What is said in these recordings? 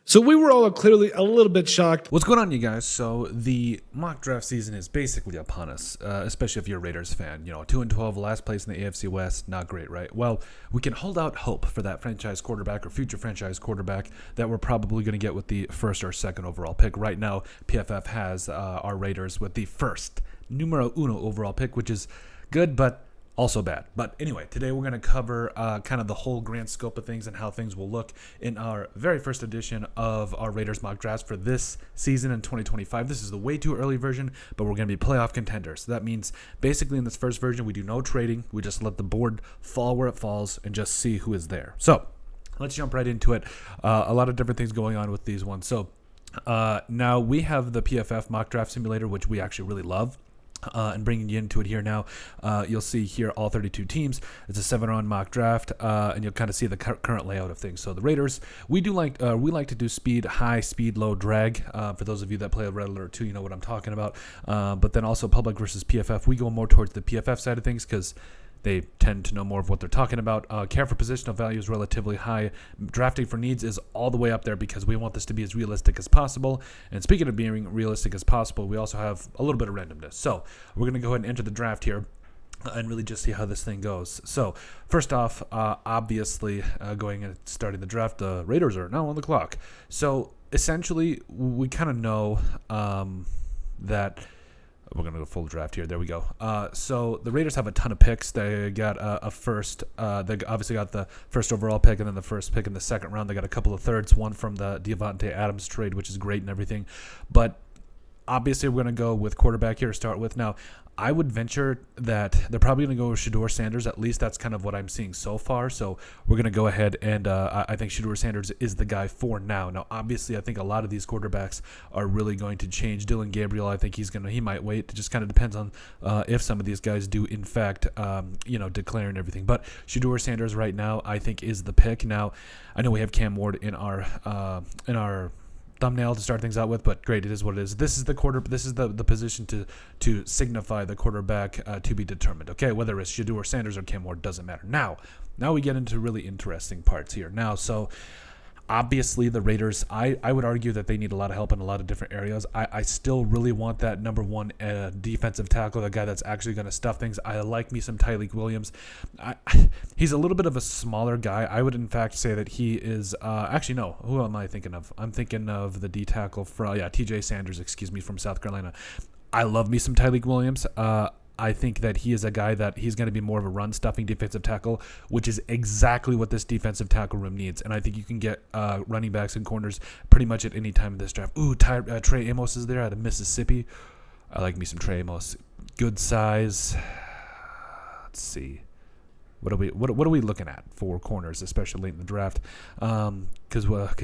So we were all clearly a little bit shocked. What's going on, you guys? So the mock draft season is basically upon us, especially if you're a Raiders fan. 2-12, last place in the AFC West, not great, right? Well, we can hold out hope for that franchise quarterback or future franchise quarterback that we're probably going to get with the first or second overall pick. Right now, PFF has our Raiders with the first numero uno overall pick, which is good, but also bad. But anyway, today we're going to cover kind of the whole grand scope of things and how things will look in our very first edition of our Raiders mock drafts for this season in 2025. This is the way too early version, but we're going to be playoff contenders. So that means basically in this first version, we do no trading. We just let the board fall where it falls and just see who is there. So let's jump right into it. A lot of different things going on with these ones. So now we have the PFF mock draft simulator, which we actually really love. And bringing you into it here now, you'll see here all 32 teams. It's a 7-round mock draft, and you'll kind of see the current layout of things. So the Raiders, we like to do speed, high, speed, low, drag. For those of you that play a Red Alert 2, you know what I'm talking about. But then also public versus PFF. We go more towards the PFF side of things because they tend to know more of what they're talking about. Care for positional value is relatively high. Drafting for needs is all the way up there because we want this to be as realistic as possible. And speaking of being realistic as possible, we also have a little bit of randomness. So we're going to go ahead and enter the draft here and really just see how this thing goes. So first off, obviously going and starting the draft, the Raiders are now on the clock. So essentially we kind of know that we're going to go full draft here. There we go. So the Raiders have a ton of picks. They got a first. They obviously got the first overall pick and then the first pick in the second round. They got a couple of thirds, one from the Devontae Adams trade, which is great and everything. But obviously we're going to go with quarterback here to start with. Now, I would venture that they're probably going to go with Shedeur Sanders. At least that's kind of what I'm seeing so far. So we're going to go ahead and I think Shedeur Sanders is the guy for now. Now, obviously, I think a lot of these quarterbacks are really going to change. Dylan Gabriel, I think he might wait. It just kind of depends on if some of these guys do, in fact, declare and everything. But Shedeur Sanders right now, I think, is the pick. Now, I know we have Cam Ward in our thumbnail to start things out with, but great, it is what it is. This is the position to signify the quarterback to be determined. Okay, whether it's Shedeur Sanders or Cam Ward doesn't matter. Now we get into really interesting parts here. Now, so obviously the Raiders, I would argue that they need a lot of help in a lot of different areas. I still really want that number one defensive tackle, the guy that's actually going to stuff things. I like me some Tyleik Williams. He's a little bit of a smaller guy. I would in fact say that he is actually no. Who am I thinking of? I'm thinking of the D tackle from TJ Sanders, from South Carolina. I love me some Tyleik Williams. I think that he is a guy that he's going to be more of a run-stuffing defensive tackle, which is exactly what this defensive tackle room needs. And I think you can get running backs and corners pretty much at any time in this draft. Ooh, Trey Amos is there out of Mississippi. I like me some Trey Amos. Good size. Let's see. What are we looking at for corners, especially late in the draft? Because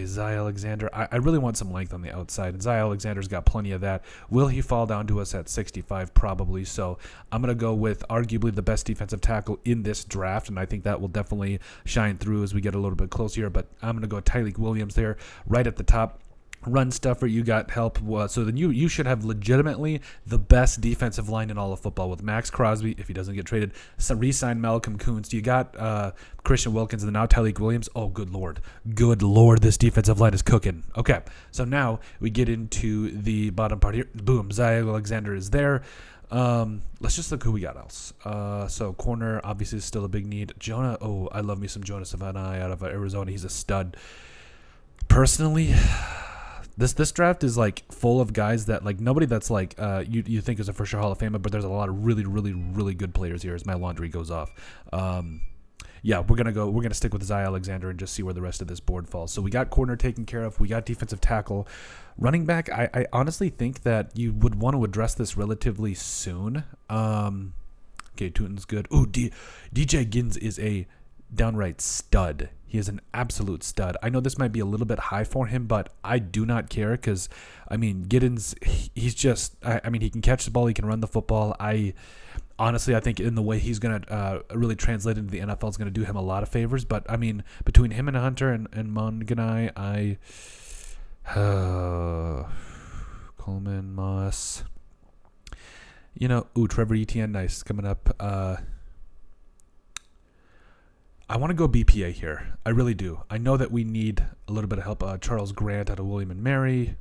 Zy Alexander, I really want some length on the outside, and Zy Alexander's got plenty of that. Will he fall down to us at 65? Probably. So I'm going to go with arguably the best defensive tackle in this draft, and I think that will definitely shine through as we get a little bit closer here. But I'm going to go Tyleik Williams there, right at the top. Run stuffer, you got help. So then you should have legitimately the best defensive line in all of football with Max Crosby, if he doesn't get traded. So re-sign Malcolm Koonce. You got Christian Wilkins and now Tyleik Williams. Oh, good Lord. Good Lord, this defensive line is cooking. Okay, so now we get into the bottom part here. Boom, Zy Alexander is there. Let's just look who we got else. So corner, obviously, is still a big need. Jonah, I love me some Jonas Savannah out of Arizona. He's a stud. Personally, This draft is like full of guys that like nobody that's like you think is a for sure Hall of Famer, but there's a lot of really, really, really good players here as my laundry goes off. We're gonna stick with Zy Alexander and just see where the rest of this board falls. So we got corner taken care of, we got defensive tackle. Running back, I honestly think that you would want to address this relatively soon. Okay, Tootin's good. Ooh, DJ Gins is a downright stud. He is an absolute stud. I know this might be a little bit high for him, but I do not care because, Giddens, he's just, he can catch the ball, he can run the football. I think in the way he's going to really translate into the NFL is going to do him a lot of favors. But, between him and Hunter and Monganai, Coleman, Moss, Trevor Etienne, nice, coming up. I want to go BPA here. I really do. I know that we need a little bit of help. Charles Grant out of William and Mary.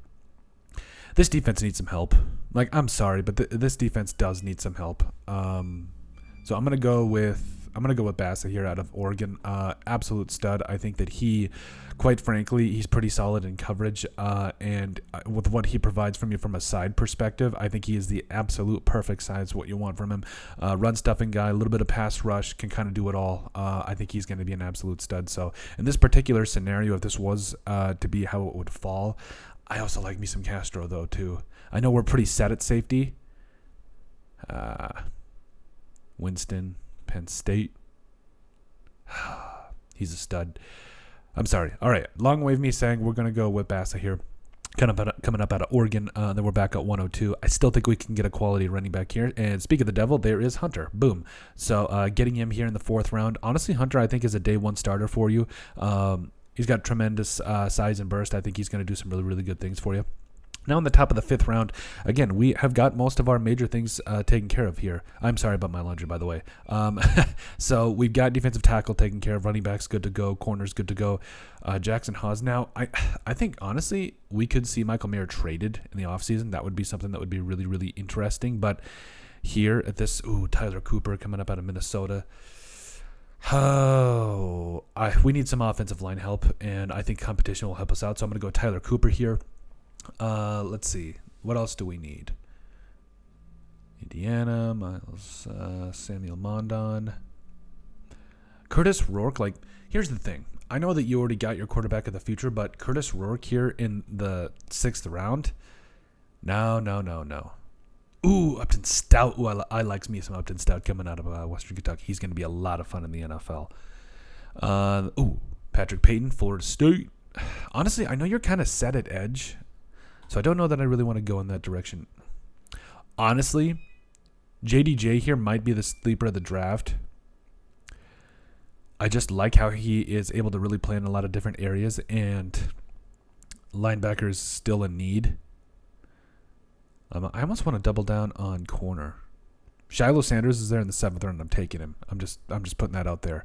This defense needs some help. Like, I'm sorry, but this defense does need some help. So I'm gonna go with Bassa here out of Oregon. Absolute stud. I think that he, quite frankly, he's pretty solid in coverage. And with what he provides from you from a side perspective, I think he is the absolute perfect size what you want from him. Run stuffing guy, a little bit of pass rush, can kind of do it all. I think he's going to be an absolute stud. So in this particular scenario, if this was to be how it would fall, I also like me some Castro though too. I know we're pretty set at safety. Winston, Penn State. He's a stud. I'm sorry. All right. Long way of me saying we're going to go with Bassa here. Coming up out of Oregon. Then we're back at 102. I still think we can get a quality running back here. And speak of the devil, there is Hunter. Boom. So getting him here in the 4th round. Honestly, Hunter, I think, is a day 1 starter for you. He's got tremendous size and burst. I think he's going to do some really, really good things for you. Now in the top of the 5th round, again, we have got most of our major things taken care of here. I'm sorry about my laundry, by the way. So we've got defensive tackle taken care of, running backs good to go, corners good to go. Jackson Haas now, I think, honestly, we could see Michael Mayer traded in the offseason. That would be something that would be really, really interesting. But here at this, Tyler Cooper coming up out of Minnesota. We need some offensive line help, and I think competition will help us out. So I'm going to go Tyler Cooper here. Let's see. What else do we need? Indiana, Miles, Samuel Mondon. Curtis Rourke, like, here's the thing. I know that you already got your quarterback of the future, but Curtis Rourke here in the 6th round? No. Upton Stout. I like me some Upton Stout coming out of Western Kentucky. He's going to be a lot of fun in the NFL. Patrick Payton, Florida State. Honestly, I know you're kind of set at edge, so I don't know that I really want to go in that direction. Honestly, JDJ here might be the sleeper of the draft. I just like how he is able to really play in a lot of different areas, and linebacker is still a need. I almost want to double down on corner. Shiloh Sanders is there in the 7th round. I'm taking him. I'm just putting that out there.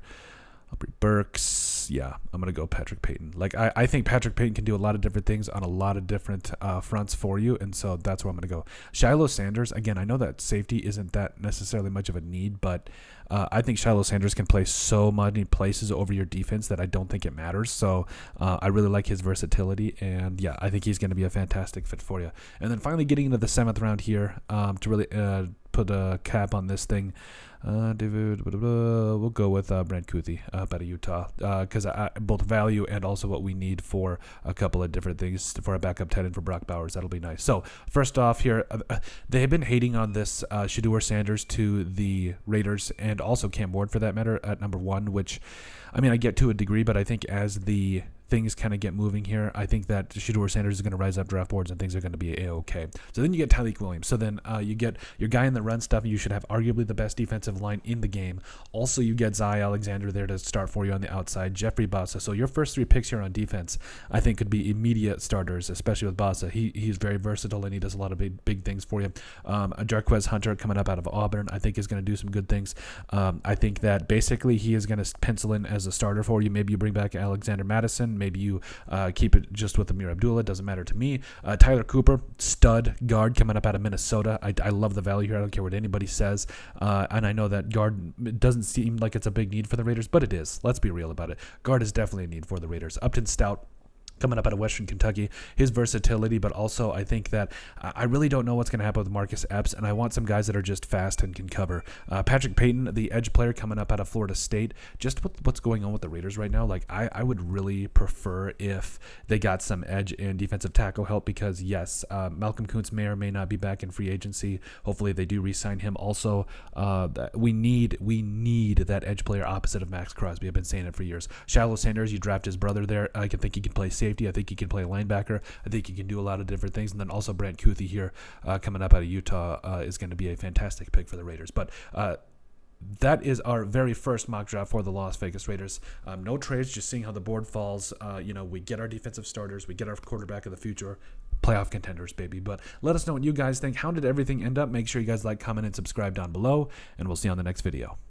Aubrey Burks. Yeah, I'm going to go Patrick Payton. Like, I think Patrick Payton can do a lot of different things on a lot of different fronts for you, and so that's where I'm going to go. Shiloh Sanders, again, I know that safety isn't that necessarily much of a need, but I think Shiloh Sanders can play so many places over your defense that I don't think it matters. So I really like his versatility, and yeah, I think he's going to be a fantastic fit for you. And then finally getting into the 7th round here to really put a cap on this thing. We'll go with Brent Kuthi out of Utah because both value and also what we need for a couple of different things for a backup tight end for Brock Bowers. That'll be nice. So first off here, they have been hating on this Shedeur Sanders to the Raiders and also Cam Ward for that matter at number 1, which I mean I get to a degree, but I think as the things kind of get moving here, I think that Shedeur Sanders is going to rise up draft boards and things are going to be a-okay. So then you get Tyleik Williams. So then you get your guy in the run stuff. You should have arguably the best defensive line in the game. Also, you get Zy Alexander there to start for you on the outside. Jeffrey Bassa. So your first 3 picks here on defense, I think, could be immediate starters, especially with Bassa. He's very versatile and he does a lot of big things for you. Jarquez Hunter coming up out of Auburn, I think is going to do some good things. I think that basically he is going to pencil in as a starter for you. Maybe you bring back Alexander Madison. Maybe you keep it just with Amir Abdullah. Doesn't matter to me. Tyler Cooper, stud guard coming up out of Minnesota. I love the value here. I don't care what anybody says. And I know that guard doesn't seem like it's a big need for the Raiders, but it is. Let's be real about it. Guard is definitely a need for the Raiders. Upton Stout, coming up out of Western Kentucky, his versatility, but also I think that I really don't know what's going to happen with Marcus Epps, and I want some guys that are just fast and can cover. Patrick Payton, the edge player coming up out of Florida State, just what's going on with the Raiders right now, like I would really prefer if they got some edge and defensive tackle help because, yes, Malcolm Kuntz may or may not be back in free agency. Hopefully they do re-sign him. Also, we need that edge player opposite of Max Crosby. I've been saying it for years. Shiloh Sanders, you draft his brother there. I think he can play safety. I think he can play linebacker. I think he can do a lot of different things. And then also Brent Kuthi here coming up out of Utah is going to be a fantastic pick for the Raiders. But that is our very first mock draft for the Las Vegas Raiders. No trades, just seeing how the board falls. We get our defensive starters. We get our quarterback of the future. Playoff contenders, baby. But let us know what you guys think. How did everything end up? Make sure you guys like, comment, and subscribe down below. And we'll see you on the next video.